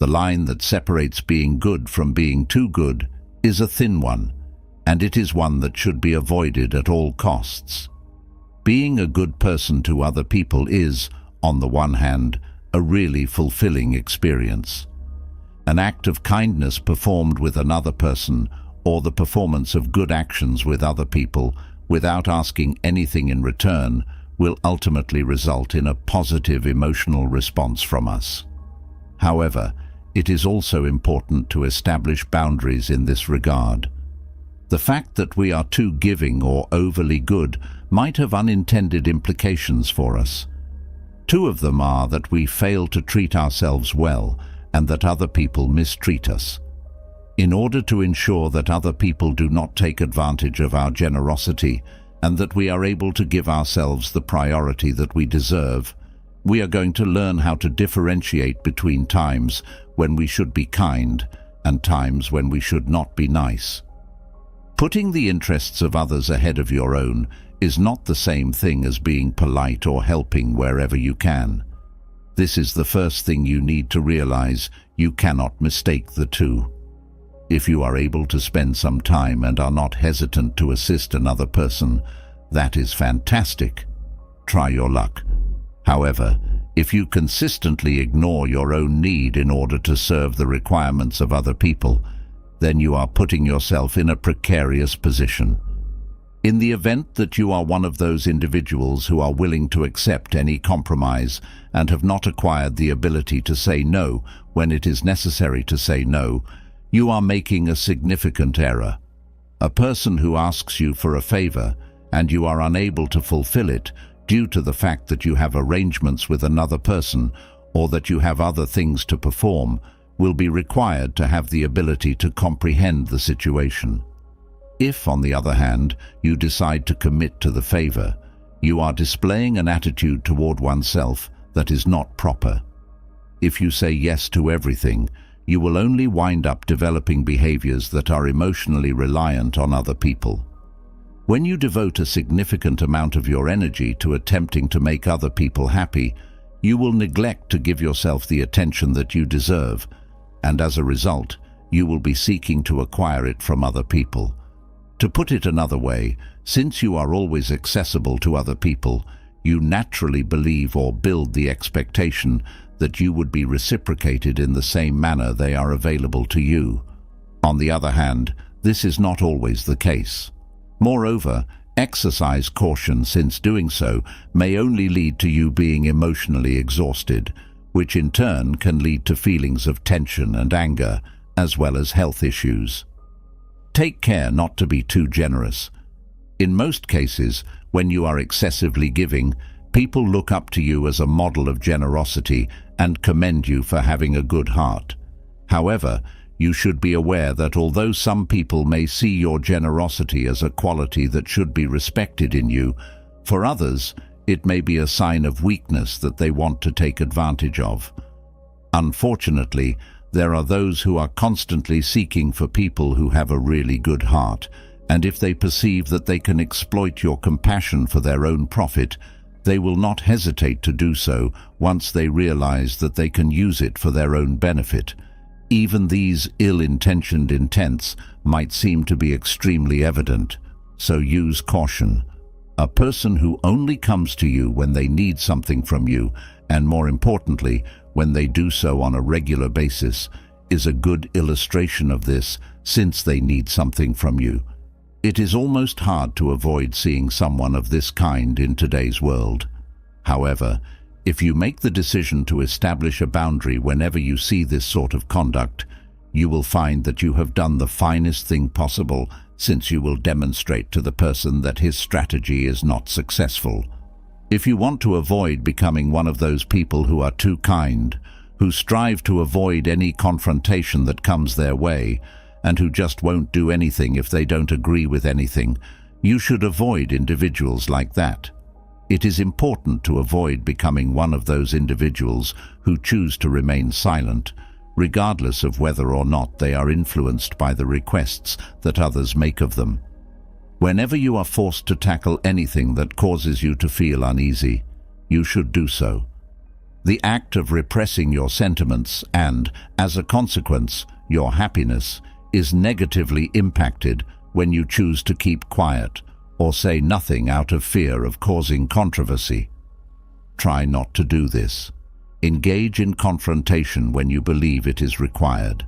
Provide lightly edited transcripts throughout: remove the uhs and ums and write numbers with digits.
The line that separates being good from being too good is a thin one, and it is one that should be avoided at all costs. Being a good person to other people is, on the one hand, a really fulfilling experience. An act of kindness performed with another person, or the performance of good actions with other people, without asking anything in return, will ultimately result in a positive emotional response from us. However, it is also important to establish boundaries in this regard. The fact that we are too giving or overly good might have unintended implications for us. Two of them are that we fail to treat ourselves well and that other people mistreat us. In order to ensure that other people do not take advantage of our generosity and that we are able to give ourselves the priority that we deserve, we are going to learn how to differentiate between times when we should be kind and times when we should not be nice. Putting the interests of others ahead of your own is not the same thing as being polite or helping wherever you can. This is the first thing you need to realize. You cannot mistake the two. If you are able to spend some time and are not hesitant to assist another person, that is fantastic. Try your luck. However, if you consistently ignore your own need in order to serve the requirements of other people, then you are putting yourself in a precarious position. In the event that you are one of those individuals who are willing to accept any compromise and have not acquired the ability to say no when it is necessary to say no, you are making a significant error. A person who asks you for a favor and you are unable to fulfill it due to the fact that you have arrangements with another person or that you have other things to perform will be required to have the ability to comprehend the situation. If, on the other hand, you decide to commit to the favor, you are displaying an attitude toward oneself that is not proper. If you say yes to everything, you will only wind up developing behaviors that are emotionally reliant on other people. When you devote a significant amount of your energy to attempting to make other people happy, you will neglect to give yourself the attention that you deserve, and as a result, you will be seeking to acquire it from other people. To put it another way, since you are always accessible to other people, you naturally believe or build the expectation that you would be reciprocated in the same manner they are available to you. On the other hand, this is not always the case. Moreover, exercise caution, since doing so may only lead to you being emotionally exhausted, which in turn can lead to feelings of tension and anger, as well as health issues. Take care not to be too generous. In most cases, when you are excessively giving, people look up to you as a model of generosity and commend you for having a good heart. However, you should be aware that although some people may see your generosity as a quality that should be respected in you, for others, it may be a sign of weakness that they want to take advantage of. Unfortunately, there are those who are constantly seeking for people who have a really good heart, and if they perceive that they can exploit your compassion for their own profit, they will not hesitate to do so once they realize that they can use it for their own benefit. Even these ill-intentioned intents might seem to be extremely evident, so use caution. A person who only comes to you when they need something from you, and more importantly, when they do so on a regular basis, is a good illustration of this, since they need something from you. It is almost hard to avoid seeing someone of this kind in today's world. However, if you make the decision to establish a boundary whenever you see this sort of conduct, you will find that you have done the finest thing possible, since you will demonstrate to the person that his strategy is not successful. If you want to avoid becoming one of those people who are too kind, who strive to avoid any confrontation that comes their way, and who just won't do anything if they don't agree with anything, you should avoid individuals like that. It is important to avoid becoming one of those individuals who choose to remain silent, regardless of whether or not they are influenced by the requests that others make of them. Whenever you are forced to tackle anything that causes you to feel uneasy, you should do so. The act of repressing your sentiments and, as a consequence, your happiness, is negatively impacted when you choose to keep quiet or say nothing out of fear of causing controversy. Try not to do this. Engage in confrontation when you believe it is required.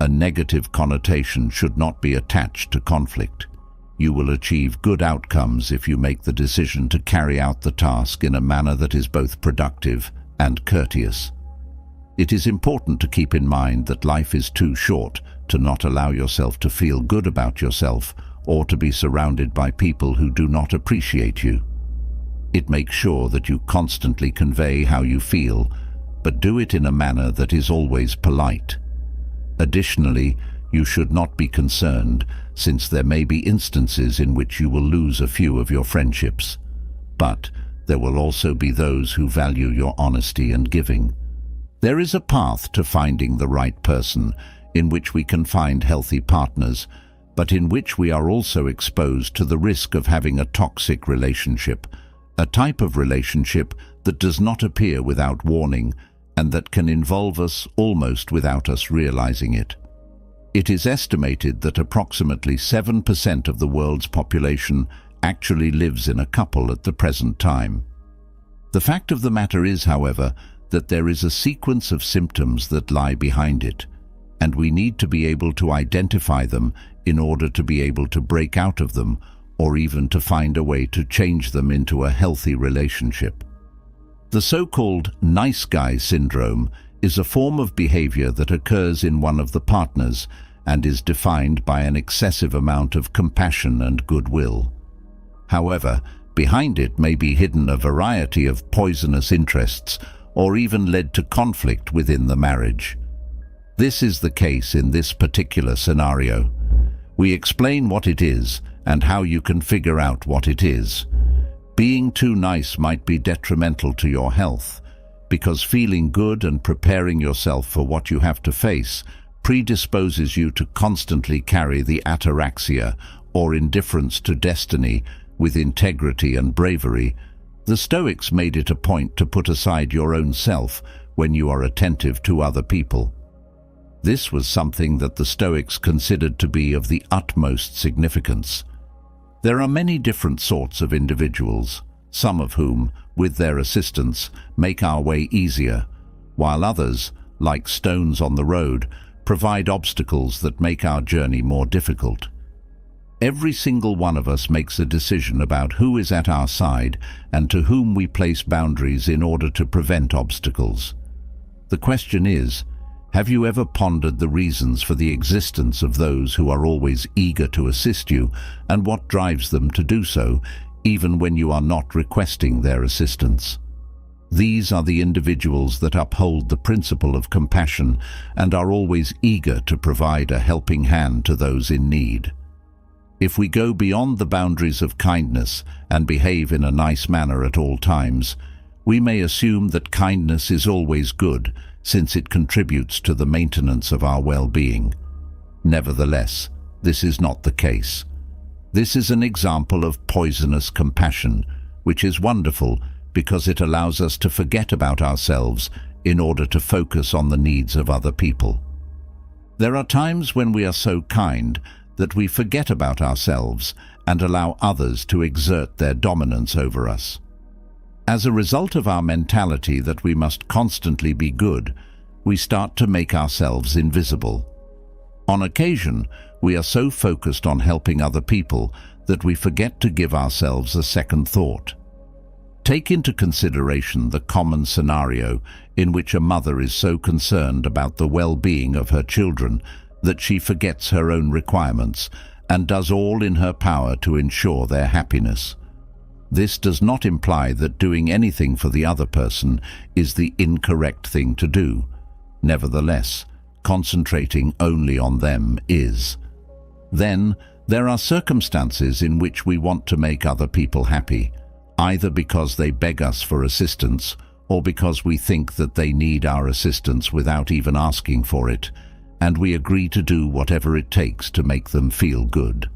A negative connotation should not be attached to conflict. You will achieve good outcomes if you make the decision to carry out the task in a manner that is both productive and courteous. It is important to keep in mind that life is too short to not allow yourself to feel good about yourself or to be surrounded by people who do not appreciate you. It makes sure that you constantly convey how you feel, but do it in a manner that is always polite. Additionally, you should not be concerned, since there may be instances in which you will lose a few of your friendships. But there will also be those who value your honesty and giving. There is a path to finding the right person, in which we can find healthy partners, but in which we are also exposed to the risk of having a toxic relationship, a type of relationship that does not appear without warning and that can involve us almost without us realizing it. It is estimated that approximately 7% of the world's population actually lives in a couple at the present time. The fact of the matter is, however, that there is a sequence of symptoms that lie behind it, and we need to be able to identify them in order to be able to break out of them, or even to find a way to change them into a healthy relationship. The so-called nice guy syndrome is a form of behavior that occurs in one of the partners and is defined by an excessive amount of compassion and goodwill. However, behind it may be hidden a variety of poisonous interests or even led to conflict within the marriage. This is the case in this particular scenario. We explain what it is and how you can figure out what it is. Being too nice might be detrimental to your health, because feeling good and preparing yourself for what you have to face predisposes you to constantly carry the ataraxia, or indifference to destiny, with integrity and bravery. The Stoics made it a point to put aside your own self when you are attentive to other people. This was something that the Stoics considered to be of the utmost significance. There are many different sorts of individuals, some of whom, with their assistance, make our way easier, while others, like stones on the road, provide obstacles that make our journey more difficult. Every single one of us makes a decision about who is at our side and to whom we place boundaries in order to prevent obstacles. The question is, have you ever pondered the reasons for the existence of those who are always eager to assist you, and what drives them to do so, even when you are not requesting their assistance? These are the individuals that uphold the principle of compassion and are always eager to provide a helping hand to those in need. If we go beyond the boundaries of kindness and behave in a nice manner at all times, we may assume that kindness is always good, since it contributes to the maintenance of our well-being. Nevertheless, this is not the case. This is an example of poisonous compassion, which is wonderful because it allows us to forget about ourselves in order to focus on the needs of other people. There are times when we are so kind that we forget about ourselves and allow others to exert their dominance over us. As a result of our mentality that we must constantly be good, we start to make ourselves invisible. On occasion, we are so focused on helping other people that we forget to give ourselves a second thought. Take into consideration the common scenario in which a mother is so concerned about the well-being of her children that she forgets her own requirements and does all in her power to ensure their happiness. This does not imply that doing anything for the other person is the incorrect thing to do. Nevertheless, concentrating only on them is. Then, there are circumstances in which we want to make other people happy, either because they beg us for assistance or because we think that they need our assistance without even asking for it, and we agree to do whatever it takes to make them feel good.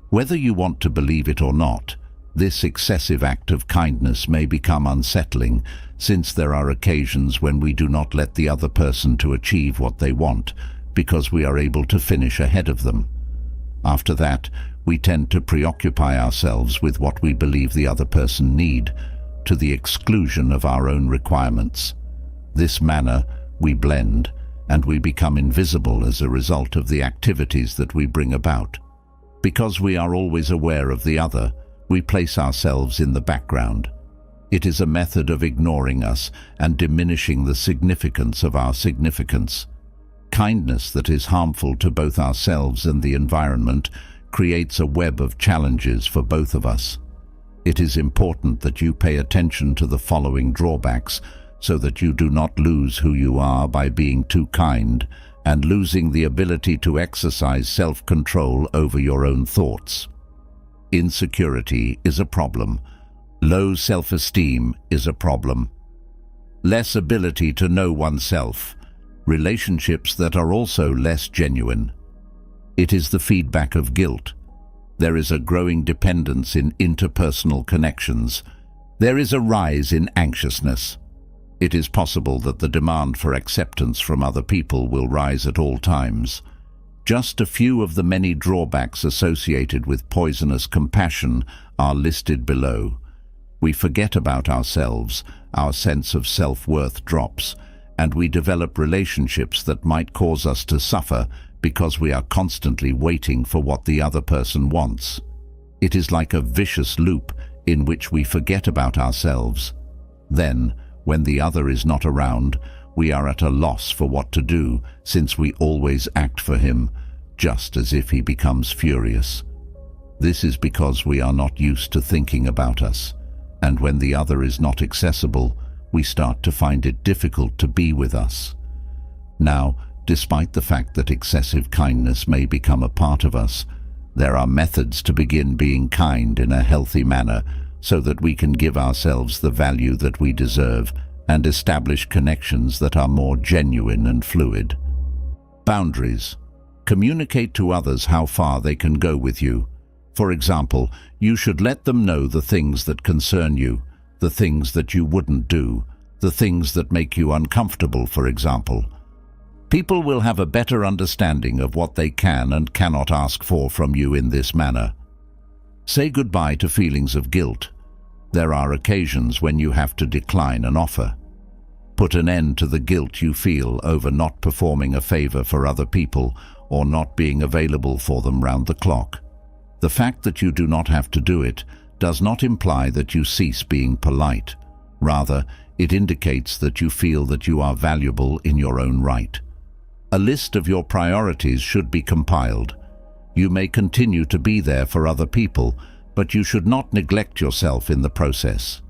Whether you want to believe it or not, This excessive act of kindness may become unsettling, since there are occasions when we do not let the other person to achieve what they want, because we are able to finish ahead of them. After that, we tend to preoccupy ourselves with what we believe the other person need, to the exclusion of our own requirements. This manner, we blend, and we become invisible as a result of the activities that we bring about. Because we are always aware of the other, we place ourselves in the background. It is a method of ignoring us and diminishing the significance of our significance. Kindness that is harmful to both ourselves and the environment creates a web of challenges for both of us. It is important that you pay attention to the following drawbacks so that you do not lose who you are by being too kind and losing the ability to exercise self-control over your own thoughts. Insecurity is a problem. Low self-esteem is a problem. Less ability to know oneself. Relationships that are also less genuine. It is the feedback of guilt. There is a growing dependence in interpersonal connections. There is a rise in anxiousness. It is possible that the demand for acceptance from other people will rise at all times. Just a few of the many drawbacks associated with poisonous compassion are listed below. We forget about ourselves, our sense of self-worth drops, and we develop relationships that might cause us to suffer because we are constantly waiting for what the other person wants. It is like a vicious loop in which we forget about ourselves. Then, when the other is not around, we are at a loss for what to do, since we always act for him, just as if he becomes furious. This is because we are not used to thinking about us, and when the other is not accessible, we start to find it difficult to be with us. Now, despite the fact that excessive kindness may become a part of us, there are methods to begin being kind in a healthy manner so that we can give ourselves the value that we deserve and establish connections that are more genuine and fluid. Boundaries. Communicate to others how far they can go with you. For example, you should let them know the things that concern you, the things that you wouldn't do, the things that make you uncomfortable, for example. People will have a better understanding of what they can and cannot ask for from you in this manner. Say goodbye to feelings of guilt. There are occasions when you have to decline an offer. Put an end to the guilt you feel over not performing a favor for other people or not being available for them round the clock. The fact that you do not have to do it does not imply that you cease being polite. Rather, it indicates that you feel that you are valuable in your own right. A list of your priorities should be compiled. You may continue to be there for other people, but you should not neglect yourself in the process.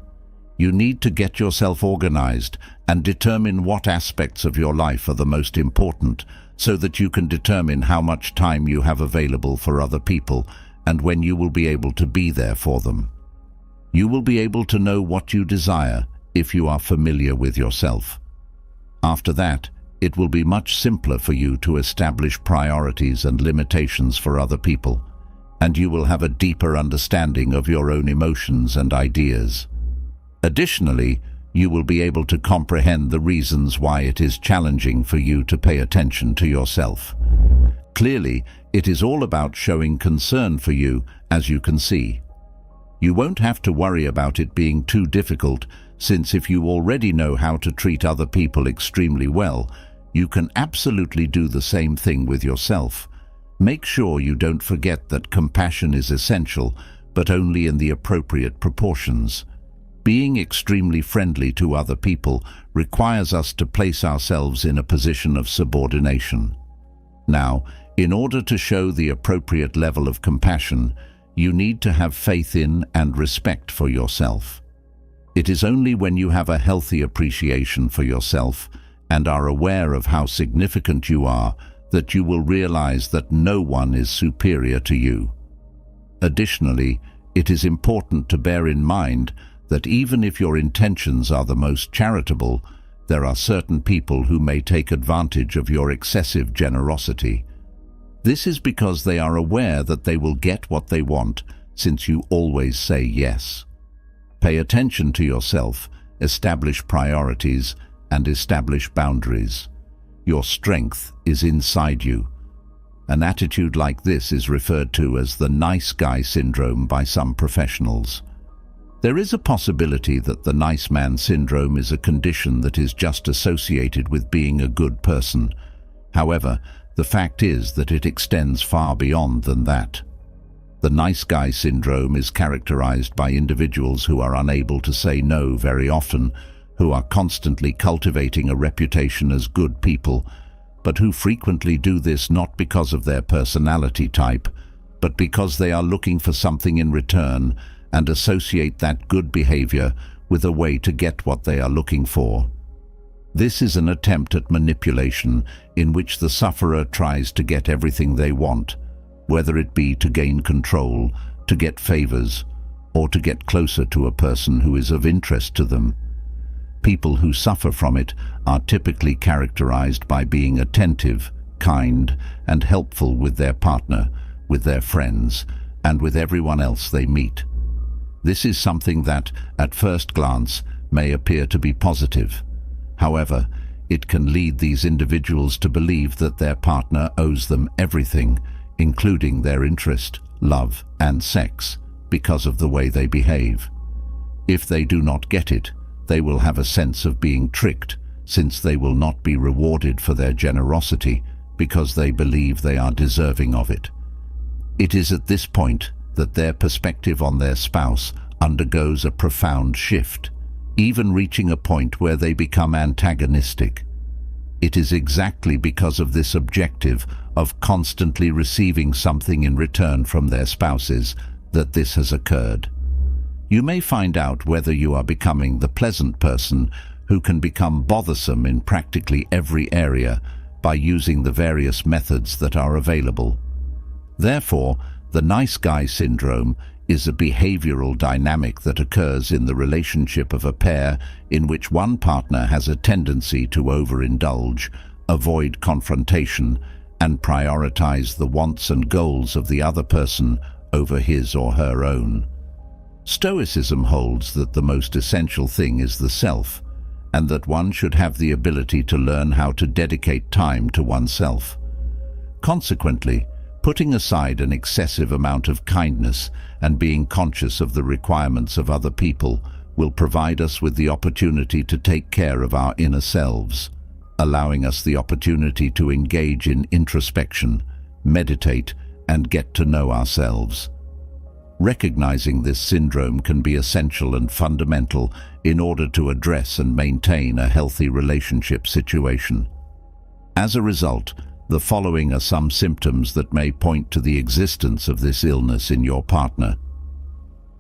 You need to get yourself organized and determine what aspects of your life are the most important so that you can determine how much time you have available for other people and when you will be able to be there for them. You will be able to know what you desire if you are familiar with yourself. After that, it will be much simpler for you to establish priorities and limitations for other people, and you will have a deeper understanding of your own emotions and ideas. Additionally, you will be able to comprehend the reasons why it is challenging for you to pay attention to yourself. Clearly, it is all about showing concern for you, as you can see. You won't have to worry about it being too difficult, since if you already know how to treat other people extremely well, you can absolutely do the same thing with yourself. Make sure you don't forget that compassion is essential, but only in the appropriate proportions. Being extremely friendly to other people requires us to place ourselves in a position of subordination. Now, in order to show the appropriate level of compassion, you need to have faith in and respect for yourself. It is only when you have a healthy appreciation for yourself and are aware of how significant you are that you will realize that no one is superior to you. Additionally, it is important to bear in mind that even if your intentions are the most charitable, there are certain people who may take advantage of your excessive generosity. This is because they are aware that they will get what they want since you always say yes. Pay attention to yourself, establish priorities, and establish boundaries. Your strength is inside you. An attitude like this is referred to as the nice guy syndrome by some professionals. There is a possibility that the nice man syndrome is a condition that is just associated with being a good person. However, the fact is that it extends far beyond than that. The nice guy syndrome is characterized by individuals who are unable to say no very often, who are constantly cultivating a reputation as good people, but who frequently do this not because of their personality type, but because they are looking for something in return and associate that good behavior with a way to get what they are looking for. This is an attempt at manipulation in which the sufferer tries to get everything they want, whether it be to gain control, to get favors, or to get closer to a person who is of interest to them. People who suffer from it are typically characterized by being attentive, kind, and helpful with their partner, with their friends, and with everyone else they meet. This is something that, at first glance, may appear to be positive. However, it can lead these individuals to believe that their partner owes them everything, including their interest, love, and sex, because of the way they behave. If they do not get it, they will have a sense of being tricked, since they will not be rewarded for their generosity because they believe they are deserving of it. It is at this point that their perspective on their spouse undergoes a profound shift, even reaching a point where they become antagonistic. It is exactly because of this objective of constantly receiving something in return from their spouses that this has occurred. You may find out whether you are becoming the pleasant person who can become bothersome in practically every area by using the various methods that are available. Therefore, the nice guy syndrome is a behavioral dynamic that occurs in the relationship of a pair in which one partner has a tendency to overindulge, avoid confrontation, and prioritize the wants and goals of the other person over his or her own. Stoicism holds that the most essential thing is the self, and that one should have the ability to learn how to dedicate time to oneself. Consequently, putting aside an excessive amount of kindness and being conscious of the requirements of other people will provide us with the opportunity to take care of our inner selves, allowing us the opportunity to engage in introspection, meditate, and get to know ourselves. Recognizing this syndrome can be essential and fundamental in order to address and maintain a healthy relationship situation. As a result, the following are some symptoms that may point to the existence of this illness in your partner.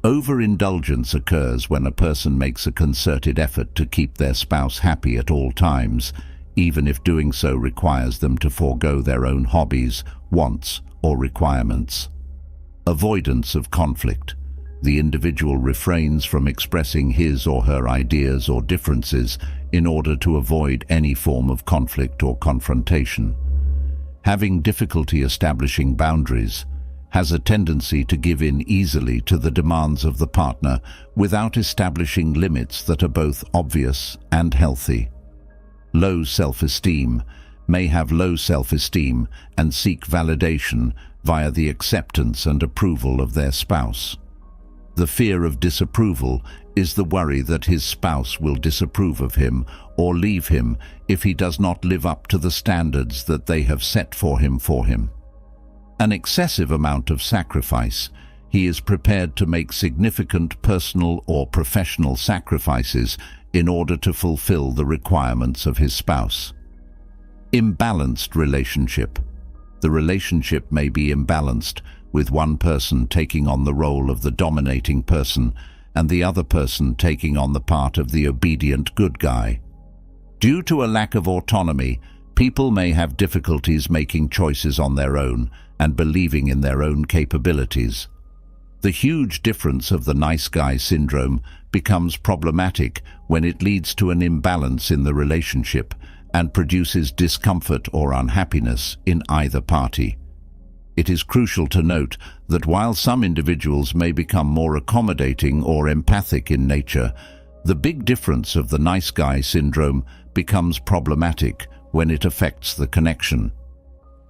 Overindulgence occurs when a person makes a concerted effort to keep their spouse happy at all times, even if doing so requires them to forego their own hobbies, wants, or requirements. Avoidance of conflict. The individual refrains from expressing his or her ideas or differences in order to avoid any form of conflict or confrontation. Having difficulty establishing boundaries, has a tendency to give in easily to the demands of the partner without establishing limits that are both obvious and healthy. Low self-esteem, may have low self-esteem and seek validation via the acceptance and approval of their spouse. The fear of disapproval is the worry that his spouse will disapprove of him or leave him if he does not live up to the standards that they have set for him. An excessive amount of sacrifice. He is prepared to make significant personal or professional sacrifices in order to fulfill the requirements of his spouse. Imbalanced relationship. The relationship may be imbalanced, with one person taking on the role of the dominating person and the other person taking on the part of the obedient good guy. Due to a lack of autonomy, people may have difficulties making choices on their own and believing in their own capabilities. The huge difference of the nice guy syndrome becomes problematic when it leads to an imbalance in the relationship and produces discomfort or unhappiness in either party. It is crucial to note that while some individuals may become more accommodating or empathic in nature, the big difference of the nice guy syndrome becomes problematic when it affects the connection.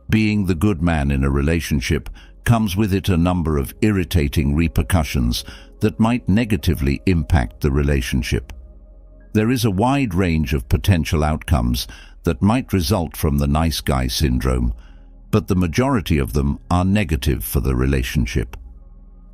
Being the good man in a relationship comes with it a number of irritating repercussions that might negatively impact the relationship. There is a wide range of potential outcomes that might result from the nice guy syndrome, but the majority of them are negative for the relationship.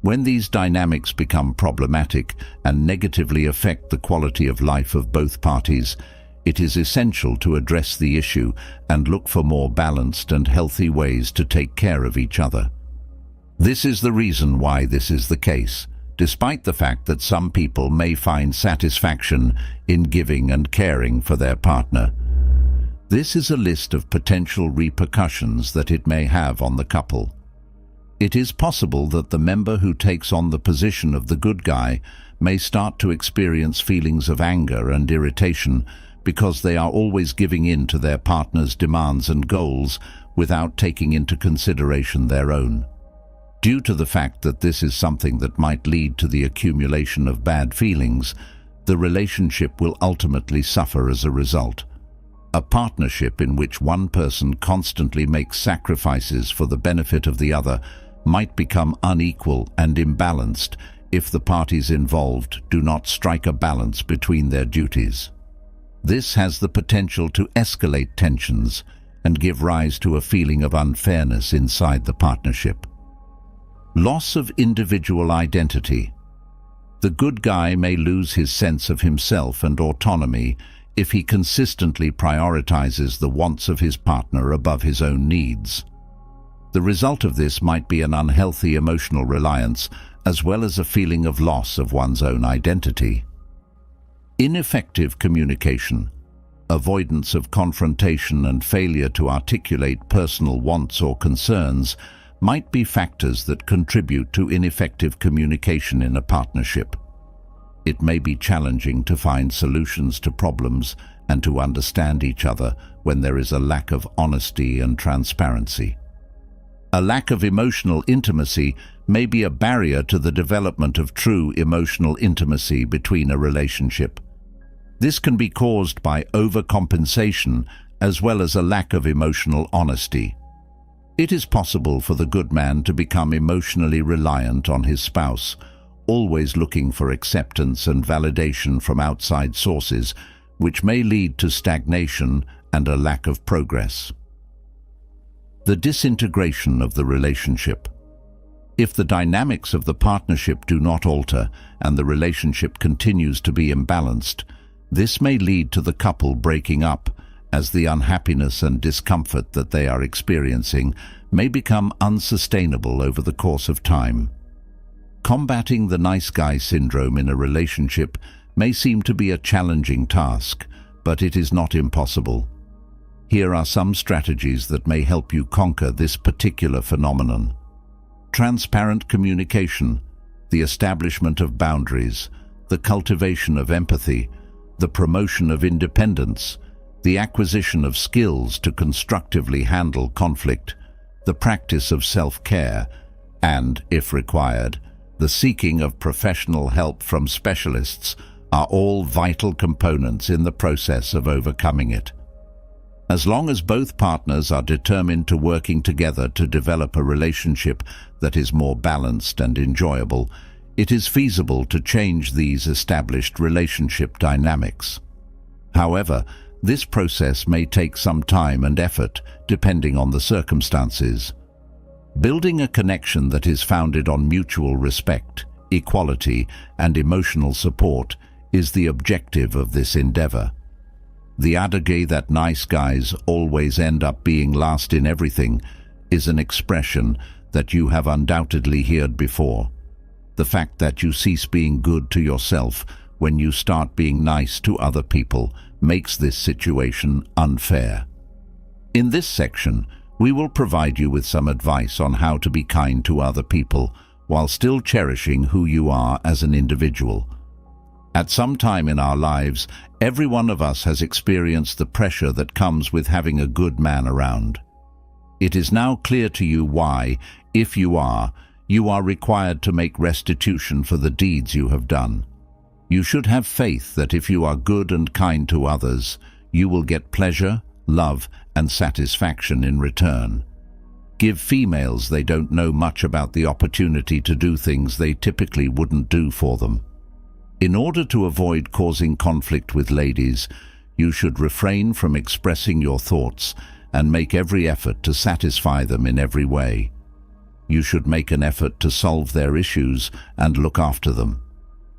When these dynamics become problematic and negatively affect the quality of life of both parties, it is essential to address the issue and look for more balanced and healthy ways to take care of each other. This is the reason why this is the case, despite the fact that some people may find satisfaction in giving and caring for their partner. This is a list of potential repercussions that it may have on the couple. It is possible that the member who takes on the position of the good guy may start to experience feelings of anger and irritation because they are always giving in to their partner's demands and goals without taking into consideration their own. Due to the fact that this is something that might lead to the accumulation of bad feelings, the relationship will ultimately suffer as a result. A partnership in which one person constantly makes sacrifices for the benefit of the other might become unequal and imbalanced if the parties involved do not strike a balance between their duties. This has the potential to escalate tensions and give rise to a feeling of unfairness inside the partnership. Loss of individual identity. The good guy may lose his sense of himself and autonomy if he consistently prioritizes the wants of his partner above his own needs. The result of this might be an unhealthy emotional reliance as well as a feeling of loss of one's own identity. Ineffective communication, avoidance of confrontation and failure to articulate personal wants or concerns might be factors that contribute to ineffective communication in a partnership. It may be challenging to find solutions to problems and to understand each other when there is a lack of honesty and transparency. A lack of emotional intimacy may be a barrier to the development of true emotional intimacy between a relationship. This can be caused by overcompensation as well as a lack of emotional honesty. It is possible for the good man to become emotionally reliant on his spouse, always looking for acceptance and validation from outside sources, which may lead to stagnation and a lack of progress. The disintegration of the relationship. If the dynamics of the partnership do not alter and the relationship continues to be imbalanced, this may lead to the couple breaking up, as the unhappiness and discomfort that they are experiencing may become unsustainable over the course of time. Combating the nice guy syndrome in a relationship may seem to be a challenging task, but it is not impossible. Here are some strategies that may help you conquer this particular phenomenon. Transparent communication, the establishment of boundaries, the cultivation of empathy, the promotion of independence, the acquisition of skills to constructively handle conflict, the practice of self-care, and, if required, the seeking of professional help from specialists are all vital components in the process of overcoming it. As long as both partners are determined to working together to develop a relationship that is more balanced and enjoyable, it is feasible to change these established relationship dynamics. However, this process may take some time and effort, depending on the circumstances. Building a connection that is founded on mutual respect, equality, and emotional support is the objective of this endeavor. The adage that nice guys always end up being last in everything is an expression that you have undoubtedly heard before. The fact that you cease being good to yourself when you start being nice to other people makes this situation unfair. In this section, we will provide you with some advice on how to be kind to other people while still cherishing who you are as an individual. At some time in our lives, every one of us has experienced the pressure that comes with having a good man around. It is now clear to you why, if you are required to make restitution for the deeds you have done. You should have faith that if you are good and kind to others, you will get pleasure, love, and satisfaction in return. Give females they don't know much about the opportunity to do things they typically wouldn't do for them. In order to avoid causing conflict with ladies, you should refrain from expressing your thoughts and make every effort to satisfy them in every way. You should make an effort to solve their issues and look after them.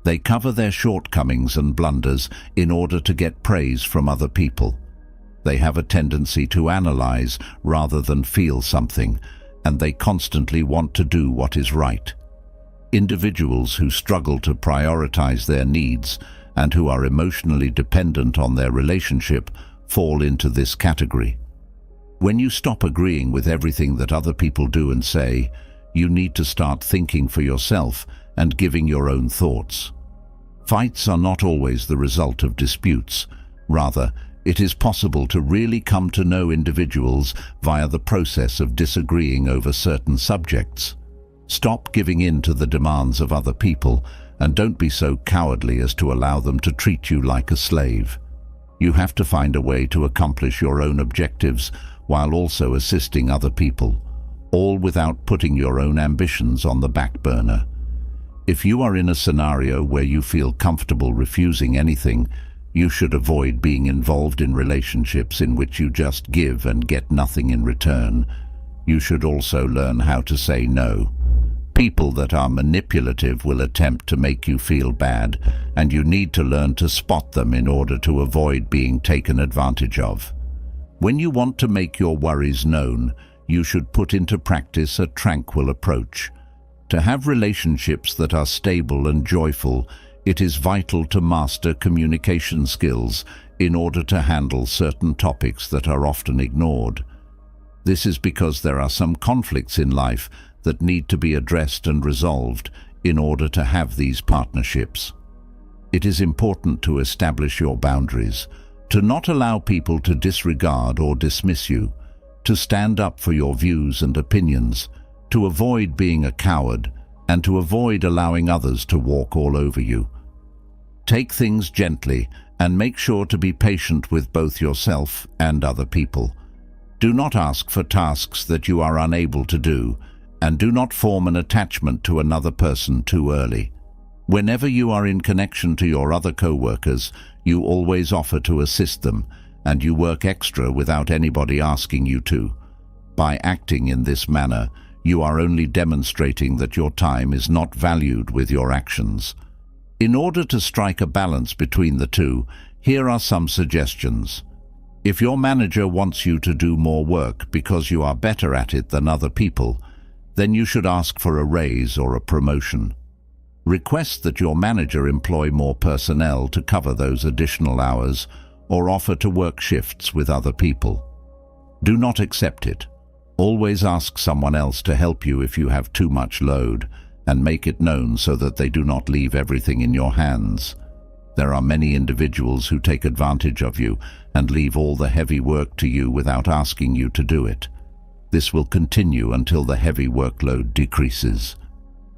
They cover their shortcomings and blunders in order to get praise from other people. They have a tendency to analyze rather than feel something, and they constantly want to do what is right. Individuals who struggle to prioritize their needs and who are emotionally dependent on their relationship fall into this category. When you stop agreeing with everything that other people do and say, you need to start thinking for yourself and giving your own thoughts. Fights are not always the result of disputes. Rather, it is possible to really come to know individuals via the process of disagreeing over certain subjects. Stop giving in to the demands of other people, and don't be so cowardly as to allow them to treat you like a slave. You have to find a way to accomplish your own objectives while also assisting other people, all without putting your own ambitions on the back burner. If you are in a scenario where you feel comfortable refusing anything, you should avoid being involved in relationships in which you just give and get nothing in return. You should also learn how to say no. People that are manipulative will attempt to make you feel bad, and you need to learn to spot them in order to avoid being taken advantage of. When you want to make your worries known, you should put into practice a tranquil approach. To have relationships that are stable and joyful, it is vital to master communication skills in order to handle certain topics that are often ignored. This is because there are some conflicts in life that need to be addressed and resolved in order to have these partnerships. It is important to establish your boundaries, to not allow people to disregard or dismiss you, to stand up for your views and opinions, to avoid being a coward, and to avoid allowing others to walk all over you. Take things gently and make sure to be patient with both yourself and other people. Do not ask for tasks that you are unable to do, and do not form an attachment to another person too early. Whenever you are in connection to your other co-workers, you always offer to assist them, and you work extra without anybody asking you to. By acting in this manner, you are only demonstrating that your time is not valued with your actions. In order to strike a balance between the two, here are some suggestions. If your manager wants you to do more work because you are better at it than other people, then you should ask for a raise or a promotion. Request that your manager employ more personnel to cover those additional hours, or offer to work shifts with other people. Do not accept it. Always ask someone else to help you if you have too much load, and make it known so that they do not leave everything in your hands. There are many individuals who take advantage of you and leave all the heavy work to you without asking you to do it. This will continue until the heavy workload decreases.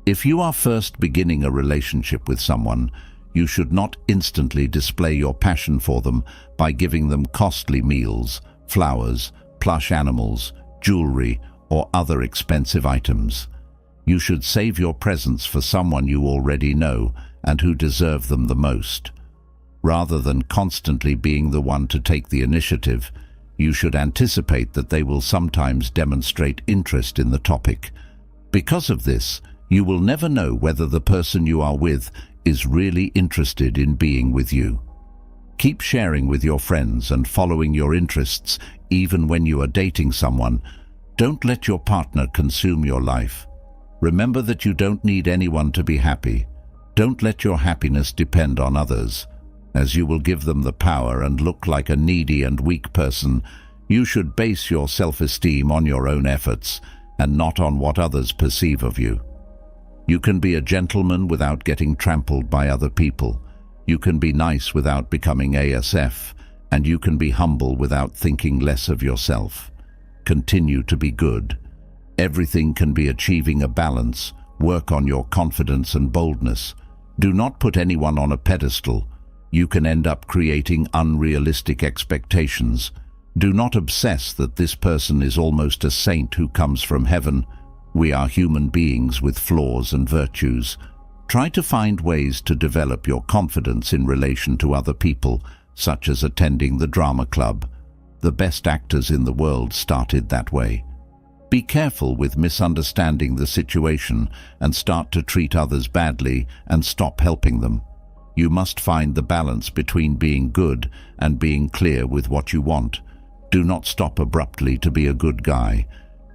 If you are first beginning a relationship with someone, you should not instantly display your passion for them by giving them costly meals, flowers, plush animals, jewelry, or other expensive items. You should save your presents for someone you already know and who deserve them the most. Rather than constantly being the one to take the initiative, you should anticipate that they will sometimes demonstrate interest in the topic. Because of this, you will never know whether the person you are with is really interested in being with you. Keep sharing with your friends and following your interests even when you are dating someone. Don't let your partner consume your life. Remember that you don't need anyone to be happy. Don't let your happiness depend on others. As you will give them the power and look like a needy and weak person, you should base your self-esteem on your own efforts and not on what others perceive of you. You can be a gentleman without getting trampled by other people. You can be nice without becoming ASF, and you can be humble without thinking less of yourself. Continue to be good. Everything can be achieving a balance. Work on your confidence and boldness. Do not put anyone on a pedestal. You can end up creating unrealistic expectations. Do not obsess that this person is almost a saint who comes from heaven. We are human beings with flaws and virtues. Try to find ways to develop your confidence in relation to other people, such as attending the drama club. The best actors in the world started that way. Be careful with misunderstanding the situation and start to treat others badly and stop helping them. You must find the balance between being good and being clear with what you want. Do not stop abruptly to be a good guy.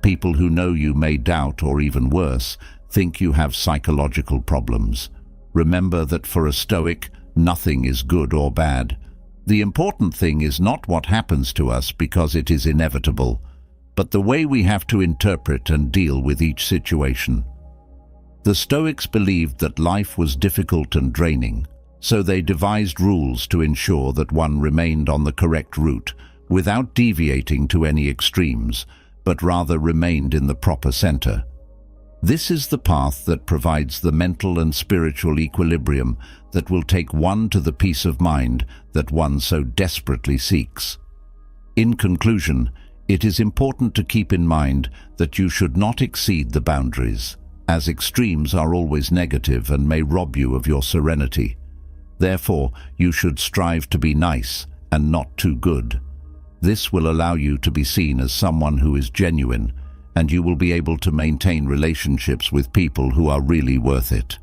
People who know you may doubt, or even worse, think you have psychological problems. Remember that for a Stoic, nothing is good or bad. The important thing is not what happens to us because it is inevitable, but the way we have to interpret and deal with each situation. The Stoics believed that life was difficult and draining, so they devised rules to ensure that one remained on the correct route without deviating to any extremes, but rather remained in the proper center. This is the path that provides the mental and spiritual equilibrium that will take one to the peace of mind that one so desperately seeks. In conclusion, it is important to keep in mind that you should not exceed the boundaries, as extremes are always negative and may rob you of your serenity. Therefore, you should strive to be nice and not too good. This will allow you to be seen as someone who is genuine, and you will be able to maintain relationships with people who are really worth it.